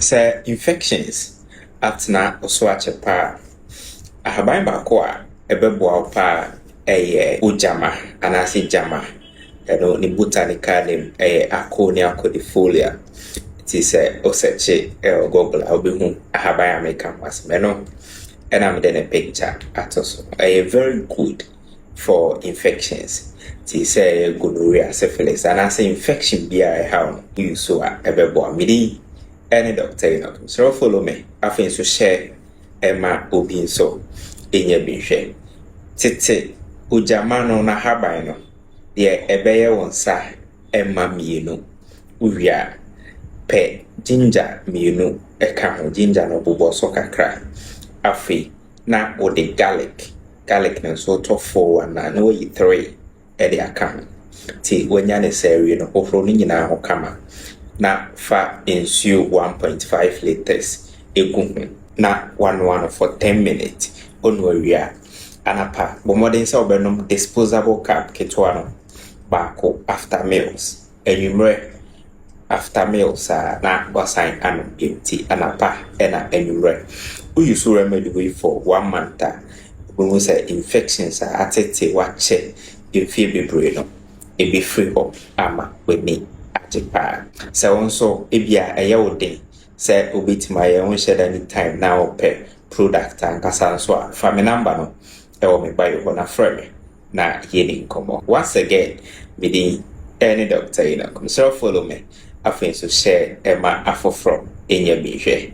Sɛ infections atena so akyɛ paa, ahaban baako a ɛbɛboa wo paa ɛyɛ ojama anaasɛ jama. Ɛno ne botanical name ɛyɛ Aconia cordifolia. Ti sɛ ɔsɛkye Google a wobɛhu ahaban a meka ho asɛm ɛno ɛna mede ne picture ato so. Ɛyɛ very good for infections. Ti sɛ gonorrhea, syphilis anaasɛ infection biara ɛha no use so a ɛbɛboa. Mede any doctor so follow me afin so share ema obi nso enya bi hwe tete ojama no na haban no de ebeye wonsa ema mienu uwia pe ginger mienu eka ho ginger no bobo so kakra afi na ode garlic no so to 4 na no yi 3 e de aka ho ti wonya ne seri no ofro no nyina ho kama na fa insuo 1.5 liters egu na one for 10 minutes onwawia anapa bomodin se obenom disposable cup ketwa no baako after meals enwumre after meals na wasan ano empty anapa ena enwumre use remedy for 1 month we say infections atete wache efie bebre no e be free up ama weni Japan. So also ebia eyawode say obitima ye won share anytime now per product and kasa so a family number no e wo me buy you na frame na yeni nkomo. Once again within any doctor come so follow me afin so share ema afofro enya bi hwe